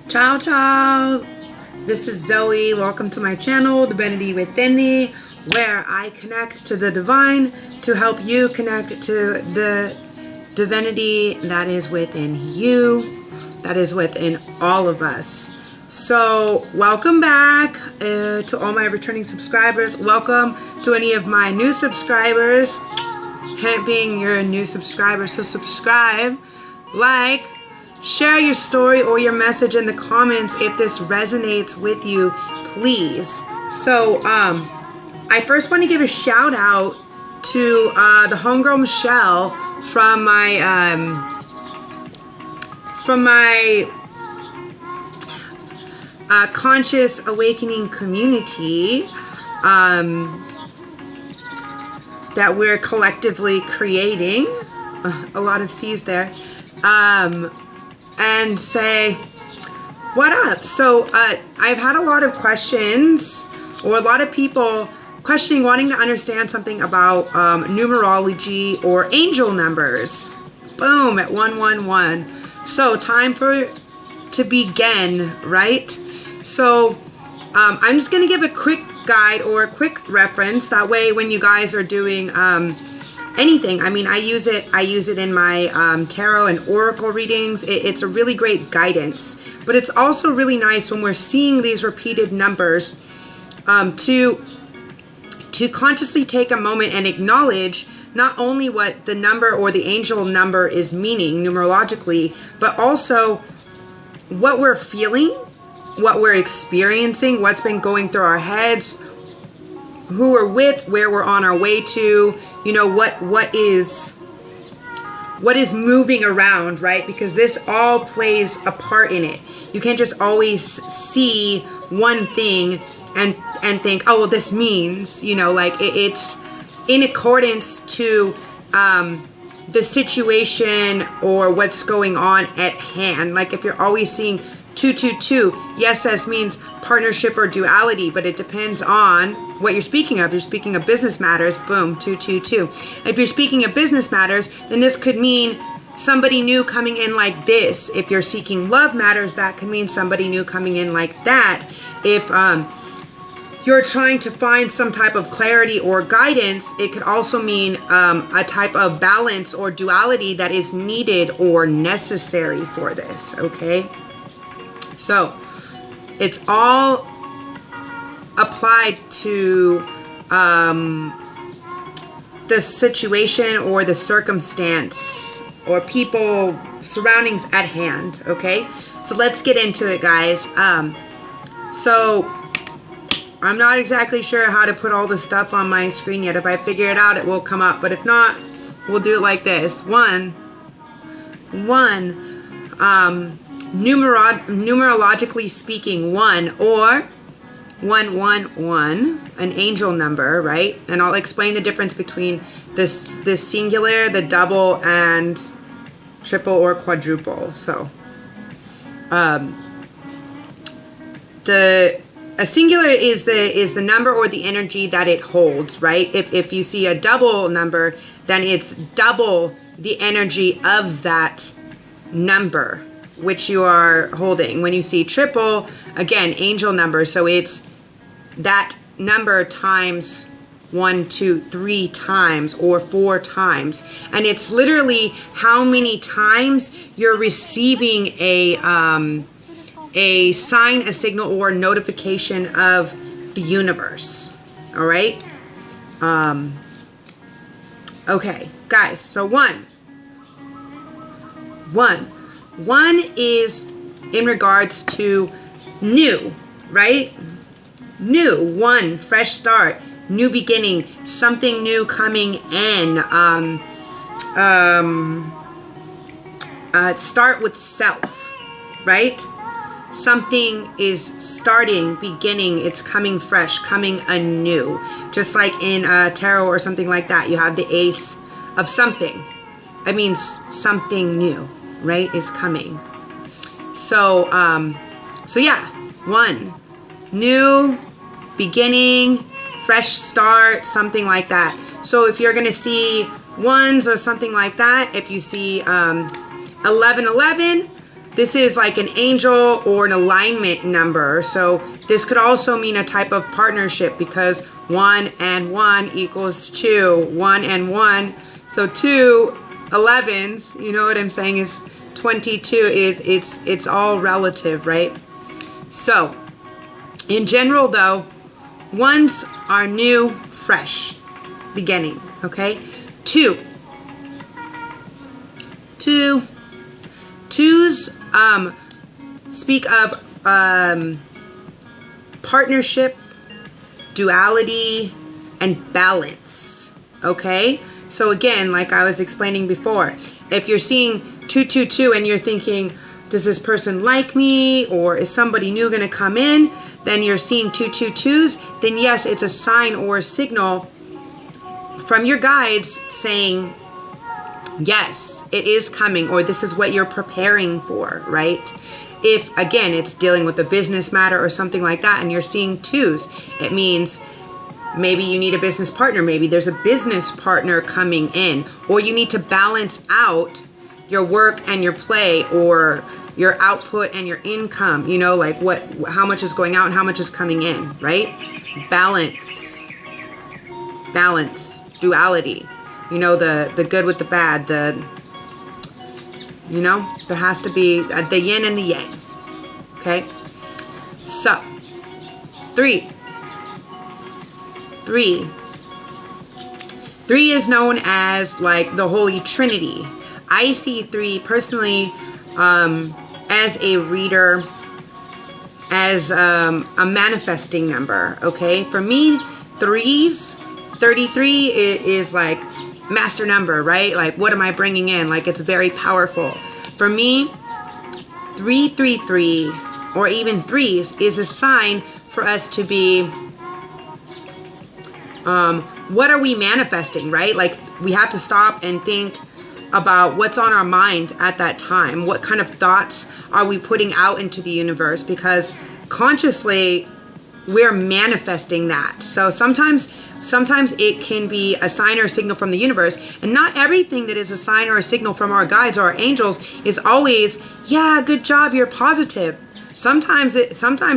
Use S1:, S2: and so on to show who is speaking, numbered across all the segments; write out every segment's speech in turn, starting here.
S1: Ciao, ciao. This is Zoe. Welcome to my channel, Divinity Within Thee, where I connect to the divine to help you connect to the divinity that is within you, that is within all of us. So welcome back to all my returning subscribers. Welcome to any of my new subscribers. Hint being you're a new subscriber, so subscribe, like, share your story or your message in the comments if this resonates with you, please. So I first want to give a shout out to the homegirl Michelle from my conscious awakening community that we're collectively creating, a lot of C's there, and say, what up? So I've had a lot of questions, or a lot of people questioning, wanting to understand something about numerology or angel numbers. Boom, at 111. So time to begin, right? So I'm just going to give a quick guide or a quick reference. That way when you guys are doing anything, I mean, I use it in my tarot and oracle readings. It's a really great guidance, but it's also really nice when we're seeing these repeated numbers to consciously take a moment and acknowledge not only what the number or the angel number is meaning numerologically, but also what we're feeling, what we're experiencing, what's been going through our heads, who we're with, where we're on our way to, you know, what is moving around, right? Because this all plays a part in it. You can't just always see one thing and think, oh, well, this means, you know, like it's in accordance to the situation or what's going on at hand. Like if you're always seeing 222, yes, this means partnership or duality, but it depends on what you're speaking of. You're speaking of business matters, boom, 222. If you're speaking of business matters, then this could mean somebody new coming in like this. If you're seeking love matters, that could mean somebody new coming in like that. If you're trying to find some type of clarity or guidance, it could also mean a type of balance or duality that is needed or necessary for this, okay? So it's all applied to the situation or the circumstance or people, surroundings at hand, okay? So let's get into it, guys. So I'm not exactly sure how to put all the stuff on my screen yet. If I figure it out, it will come up. But if not, we'll do it like this. Numerologically speaking, 1 or 111, an angel number, right? And I'll explain the difference between this singular, the double, and triple or quadruple. So a singular is the number or the energy that it holds, right? If you see a double number, then it's double the energy of that number which you are holding. When you see triple, again, angel number, so it's that number times 1, 2, 3 times or 4 times, and it's literally how many times you're receiving a sign, a signal, or notification of the universe. All right. Okay, guys. So 1 is in regards to new, right? New, 1, fresh start, new beginning, something new coming in. Start with self, right? Something is starting, beginning, it's coming fresh, coming anew. Just like in tarot or something like that, you have the ace of something. That means something new, right, is coming. So, so yeah, 1, new, beginning, fresh start, something like that. So if you're going to see 1s or something like that, if you see 1111, this is like an angel or an alignment number. So this could also mean a type of partnership, because 1 and 1 equals 2. 1 and 1. So 2 11s, you know what I'm saying, is 22. It's all relative, right? So in general though, ones are new, fresh, beginning, okay? Twos speak of partnership, duality, and balance, okay? So again, like I was explaining before, if you're seeing 222 and you're thinking, does this person like me, or is somebody new going to come in, then you're seeing 222s, then yes, it's a sign or a signal from your guides saying, yes, it is coming, or this is what you're preparing for, right? If, again, it's dealing with a business matter or something like that, and you're seeing 2s, it means maybe you need a business partner. Maybe there's a business partner coming in, or you need to balance out your work and your play, or your output and your income, you know, like how much is going out and how much is coming in, right? Balance, duality, you know, the good with the bad, you know, there has to be the yin and the yang, okay? So, 3 is known as like the Holy Trinity. I see 3 personally as a reader, as a manifesting number, okay? For me, 3s, 33 is like master number, right? Like, what am I bringing in? Like, it's very powerful. For me, 333 or even 3s is a sign for us to be, what are we manifesting, right? Like, we have to stop and think about what's on our mind at that time. What kind of thoughts are we putting out into the universe? Because consciously, we're manifesting that. So sometimes it can be a sign or a signal from the universe, and not everything that is a sign or a signal from our guides or our angels is always, yeah, good job, you're positive. Sometimes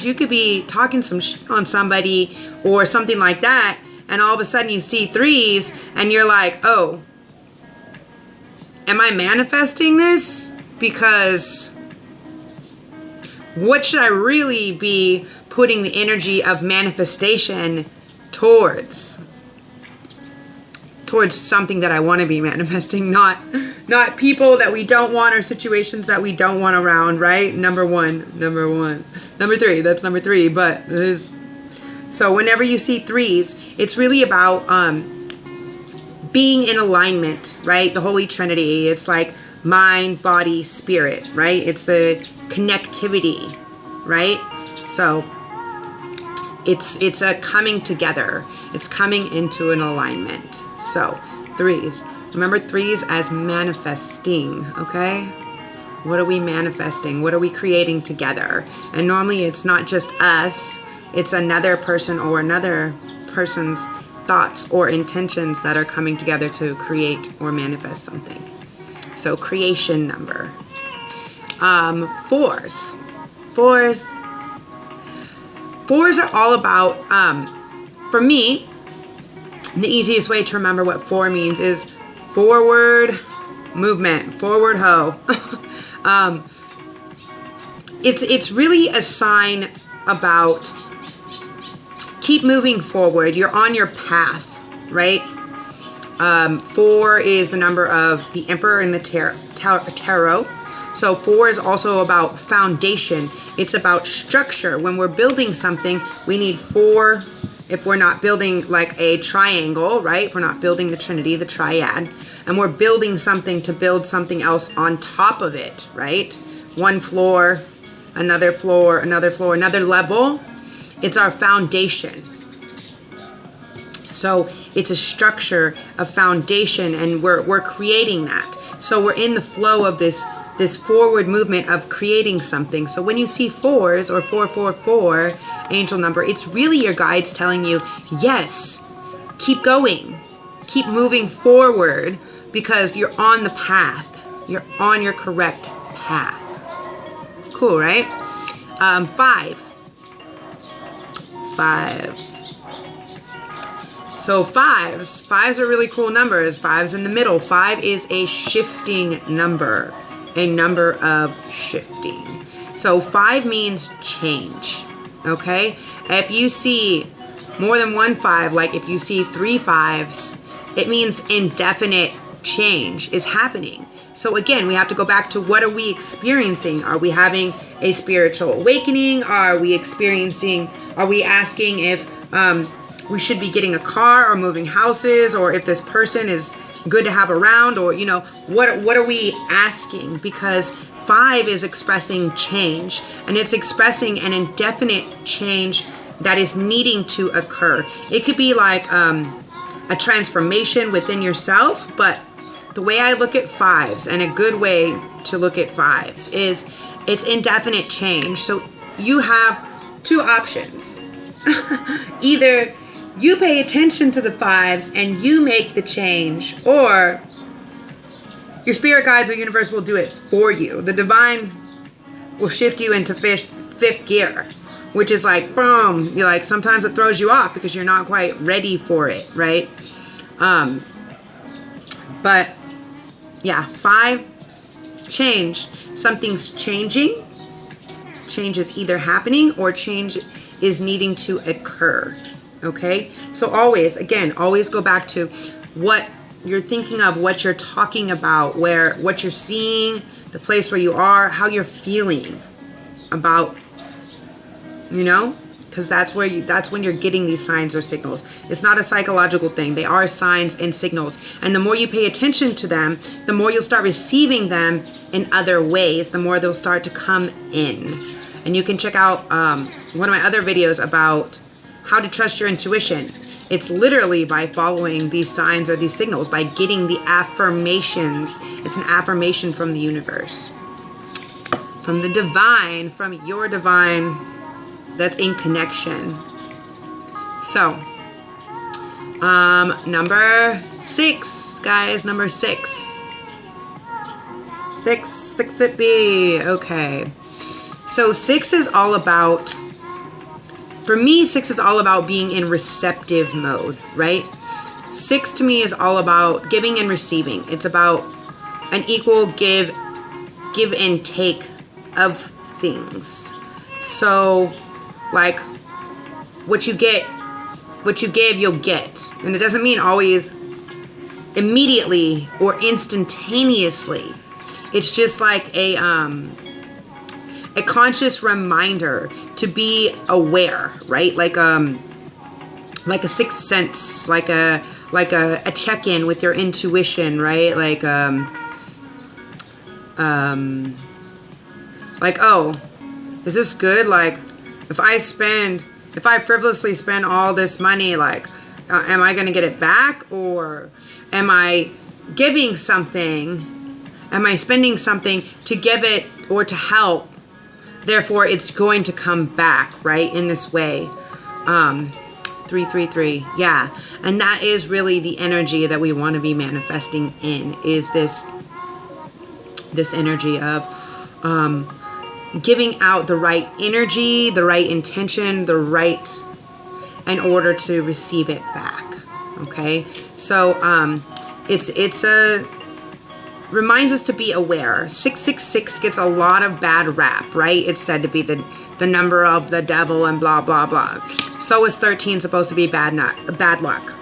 S1: you could be talking some shit on somebody or something like that, and all of a sudden you see 3s and you're like, oh, am I manifesting this? Because what should I really be putting the energy of manifestation towards? Towards something that I want to be manifesting, not people that we don't want or situations that we don't want around, right? Number 1. Number 3, that's number 3, but it is. So whenever you see 3s, it's really about being in alignment, right? The Holy Trinity. It's like mind, body, spirit, right? It's the connectivity, right? So it's a coming together. It's coming into an alignment. So 3s. Remember 3s as manifesting, okay? What are we manifesting? What are we creating together? And normally it's not just us. It's another person or another person's thoughts or intentions that are coming together to create or manifest something. So creation number. 4s. 4s are all about, for me, the easiest way to remember what 4 means is forward movement, forward ho. It's really a sign about keep moving forward. You're on your path, right? 4 is the number of the Emperor in the tarot. So 4 is also about foundation. It's about structure. When we're building something, we need 4. If we're not building like a triangle, right? If we're not building the Trinity, the triad, and we're building something to build something else on top of it, right? One floor, another floor, another floor, another level. It's our foundation. So it's a structure, a foundation, and we're creating that. So we're in the flow of this forward movement of creating something. So when you see 4s or 444 angel number, it's really your guides telling you, yes, keep going, keep moving forward, because you're on the path. You're on your correct path. Cool, right? 5. 5. So fives are really cool numbers. 5's in the middle. 5 is a shifting number, a number of shifting. So 5 means change, okay? If you see more than one 5, like if you see 3 5s, it means indefinite change is happening. So again, we have to go back to what are we experiencing? Are we having a spiritual awakening? Are we asking if we should be getting a car or moving houses, or if this person is good to have around, or, you know, what are we asking? Because 5 is expressing change, and it's expressing an indefinite change that is needing to occur. It could be like a transformation within yourself, but the way I look at 5s, and a good way to look at 5s, is it's indefinite change. So you have 2 options. Either you pay attention to the 5s and you make the change, or your spirit guides or universe will do it for you. The divine will shift you into 5th gear, which is like, boom, you're like, sometimes it throws you off because you're not quite ready for it, right? But yeah, 5, change. Something's changing. Change is either happening or change is needing to occur. Okay? So always, again, always go back to what you're thinking of, what you're talking about, what you're seeing, the place where you are, how you're feeling about, you know? Because that's when you're getting these signs or signals. It's not a psychological thing. They are signs and signals. And the more you pay attention to them, the more you'll start receiving them in other ways, the more they'll start to come in. And you can check out one of my other videos about how to trust your intuition. It's literally by following these signs or these signals, by getting the affirmations. It's an affirmation from the universe, from the divine, from your divine that's in connection. So, number 6, guys, number 6. 6 it be. Okay. So 6 is all about, for me, 6 is all about being in receptive mode, right? 6 to me is all about giving and receiving. It's about an equal give and take of things. So, like, what you give, you'll get. And it doesn't mean always immediately or instantaneously. It's just like a conscious reminder to be aware, right? Like a sixth sense, like a check-in with your intuition, right? Like oh, is this good? Like, if I frivolously spend all this money, like, am I going to get it back? Or am I giving something? Am I spending something to give it or to help? Therefore, it's going to come back, right? In this way. 333. Yeah. And that is really the energy that we want to be manifesting in, is this energy of giving out the right energy, the right intention, in order to receive it back. Okay? So it's a reminds us to be aware. 666 gets a lot of bad rap, right? It's said to be the number of the devil and blah blah blah. So is 13 supposed to be bad luck,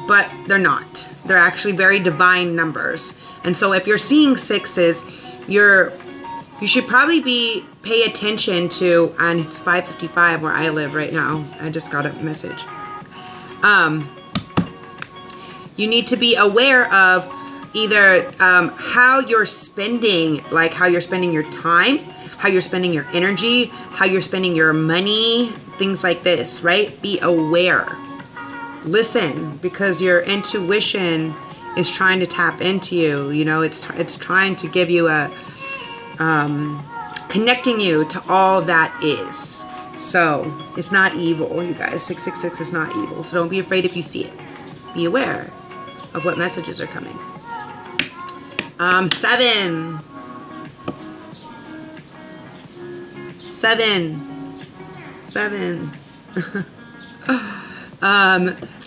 S1: but they're not. They're actually very divine numbers. And so if you're seeing 6s, you should probably pay attention to, and it's 5:55 where I live right now. I just got a message. You need to be aware of either how you're spending, like how you're spending your time, how you're spending your energy, how you're spending your money, things like this, right? Be aware. Listen, because your intuition is trying to tap into you. You know, it's trying to give you a connecting you to all that is. So it's not evil, you guys. 666 is not evil. So don't be afraid if you see it. Be aware of what messages are coming. 7. 7. 7.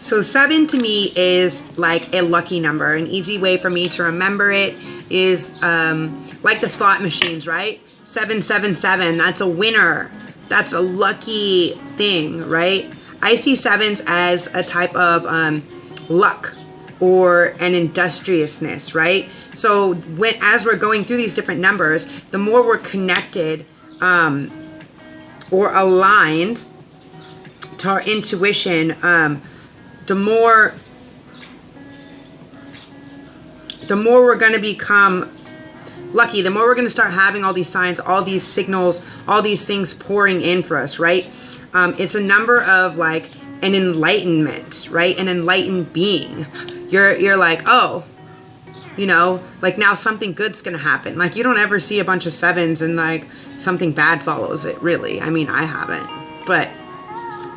S1: So 7 to me is like a lucky number. An easy way for me to remember it is like the slot machines, right? 777, that's a winner. That's a lucky thing, right? I see 7s as a type of luck or an industriousness, right? So as we're going through these different numbers, the more we're connected or aligned to our intuition, the more we're going to become lucky, the more we're going to start having all these signs, all these signals, all these things pouring in for us, right? It's a number of like an enlightenment, right? An enlightened being. You're like, oh, you know, like now something good's going to happen. Like you don't ever see a bunch of 7s and like something bad follows it, really. I mean, I haven't, but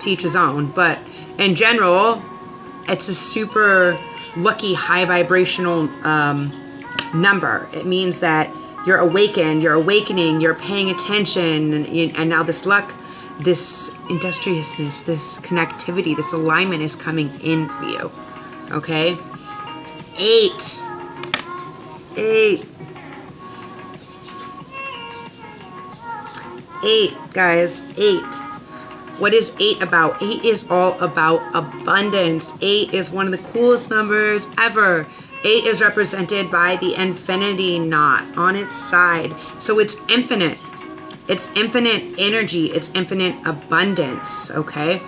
S1: to each his own. But in general, it's a super lucky, high vibrational number. It means that you're awakened, you're awakening, you're paying attention, and now this luck, this industriousness, this connectivity, this alignment is coming in for you. Okay? 8. 8. 8, guys. 8. What is 8 about? 8 is all about abundance. 8 is one of the coolest numbers ever. 8 is represented by the infinity knot on its side. So it's infinite. It's infinite energy. It's infinite abundance, okay?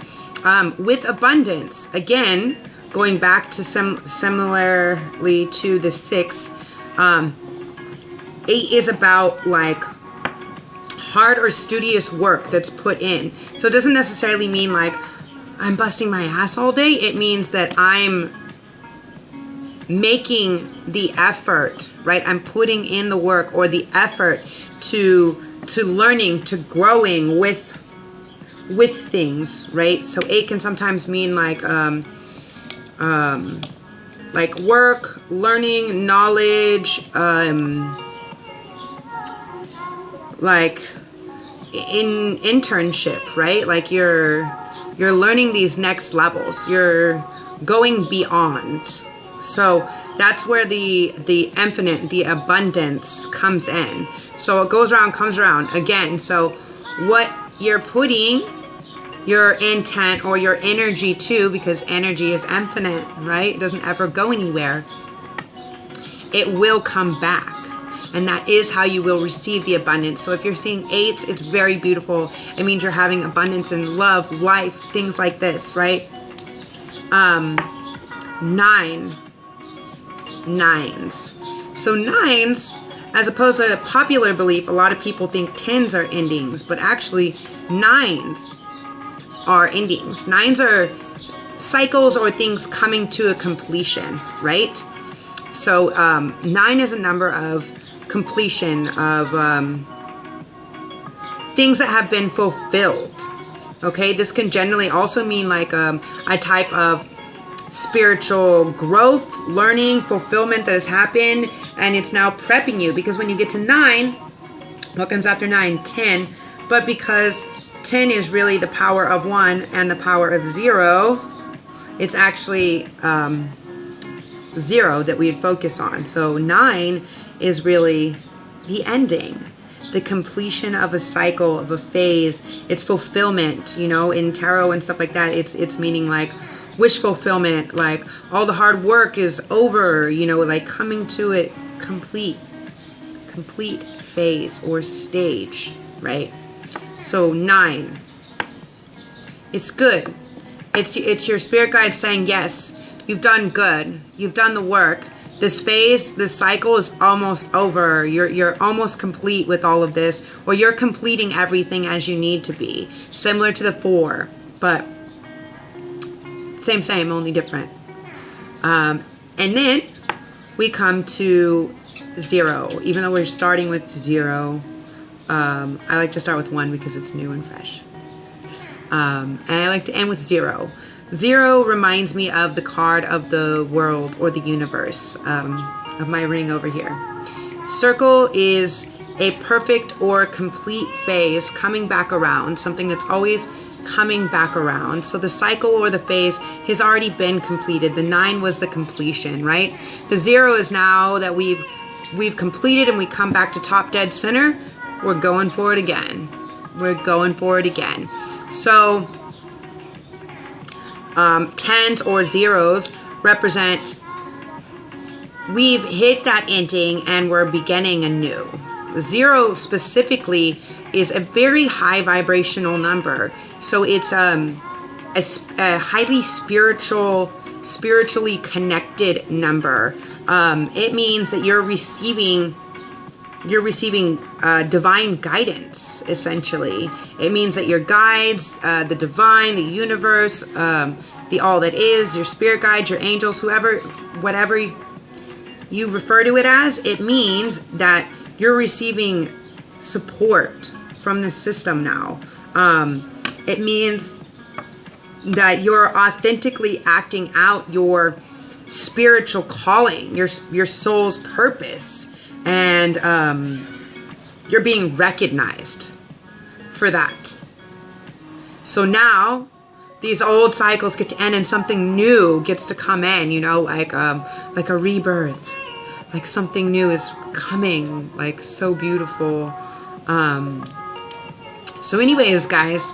S1: With abundance, again, going back to similarly to the 6, 8 is about like hard or studious work that's put in. So it doesn't necessarily mean like I'm busting my ass all day. It means that I'm making the effort, right? I'm putting in the work or the effort to learning, to growing with things, right? So 8 can sometimes mean like work, learning, knowledge, like in internship, right? Like you're learning these next levels. You're going beyond. So that's where the infinite, the abundance comes in. So it goes around, comes around again. So what you're putting your intent or your energy to, because energy is infinite, right? It doesn't ever go anywhere. It will come back. And that is how you will receive the abundance. So if you're seeing 8s, it's very beautiful. It means you're having abundance in love, life, things like this, right? 9. 9s. So 9s, as opposed to a popular belief, a lot of people think 10s are endings, but actually 9s are endings. 9s are cycles or things coming to a completion, right? So 9 is a number of completion, of things that have been fulfilled. Okay, this can generally also mean like a type of spiritual growth, learning, fulfillment that has happened, and it's now prepping you, because when you get to 9, what comes after 9? 10. But because 10 is really the power of 1 and the power of 0, it's actually 0 that we'd focus on. So 9 is really the ending, the completion of a cycle, of a phase. It's fulfillment, you know, in tarot and stuff like that. It's meaning like wish fulfillment, like all the hard work is over, you know, like coming to it complete phase or stage, right? So 9, it's good. It's your spirit guide saying, yes, you've done good. You've done the work. This phase, this cycle is almost over. You're almost complete with all of this, or you're completing everything as you need to be. Similar to the 4, but same, only different. And then we come to 0. Even though we're starting with 0, I like to start with 1 because it's new and fresh. And I like to end with 0. 0 reminds me of the card of the world or the universe, of my ring over here. Circle is a perfect or complete phase coming back around, something that's always coming back around. So the cycle or the phase has already been completed. The 9 was the completion, right? The 0 is now that we've completed and we come back to top dead center. We're going for it again. We're going for it again. So 10s or zeros represent we've hit that ending and we're beginning anew. 0 specifically is a very high vibrational number. So it's a highly spiritually connected number. It means that you're receiving divine guidance, essentially. It means that your guides, the divine, the universe, the all that is, your spirit guides, your angels, whoever, whatever you refer to it as, it means that you're receiving support from the system now. It means that you're authentically acting out your spiritual calling, your soul's purpose, and you're being recognized for that. So now these old cycles get to end and something new gets to come in, you know, like a rebirth, like something new is coming, like so beautiful. So anyways, guys,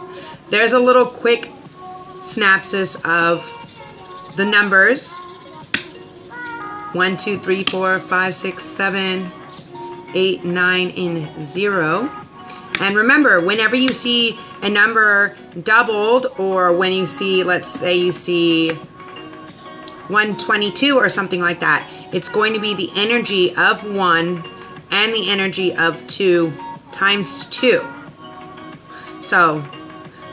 S1: there's a little quick synopsis of the numbers. 1, 2, 3, 4, 5, 6, 7, 8, 9, and 0. And remember, whenever you see a number doubled, or when you see, let's say you see 122 or something like that, it's going to be the energy of 1 and the energy of 2 times 2. So,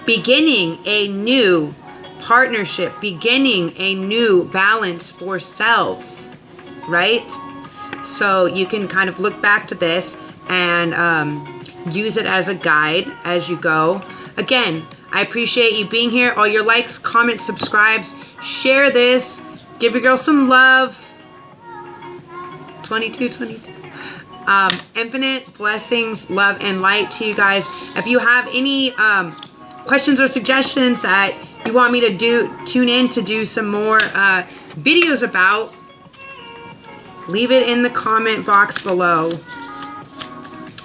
S1: beginning a new partnership, beginning a new balance for self, right? So you can kind of look back to this and use it as a guide as you go. Again, I appreciate you being here. All your likes, comments, subscribes, share this, give your girl some love. 22. Infinite blessings, love, and light to you guys. If you have any questions or suggestions that you want me to tune in to do some more videos about, leave it in the comment box below.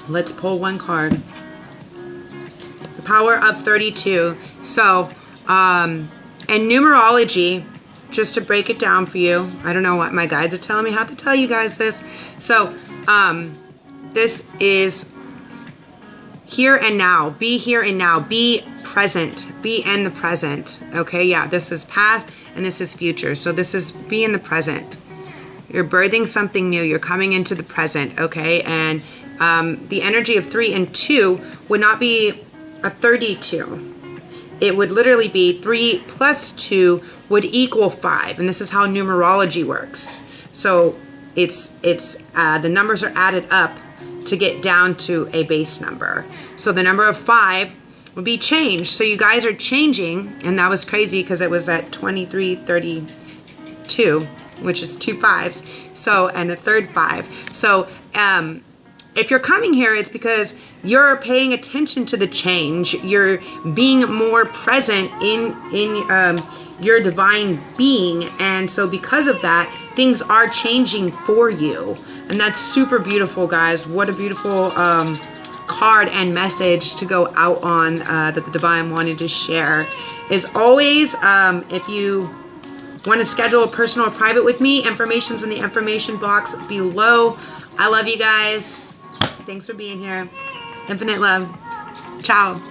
S1: Let's pull one card. The power of 32. So, in numerology, just to break it down for you, I don't know what my guides are telling me how to tell you guys this. So, this is here and now. Be here and now. Be present. Be in the present. Okay, yeah, this is past and this is future. So this is be in the present. You're birthing something new. You're coming into the present, okay? And the energy of 3 and 2 would not be a 32. It would literally be 3 plus 2 would equal 5. And this is how numerology works. So it's the numbers are added up to get down to a base number. So the number of 5 would be changed. So you guys are changing, and that was crazy because it was at 2332, which is 2 5s. So, and a third 5. So if you're coming here, it's because you're paying attention to the change. You're being more present in your divine being, and so because of that, things are changing for you, and that's super beautiful, guys. What a beautiful card and message to go out on that the divine wanted to share. As always, if you want to schedule a personal or private with me, information's in the information box below. I love you guys. Thanks for being here. Infinite love. Ciao.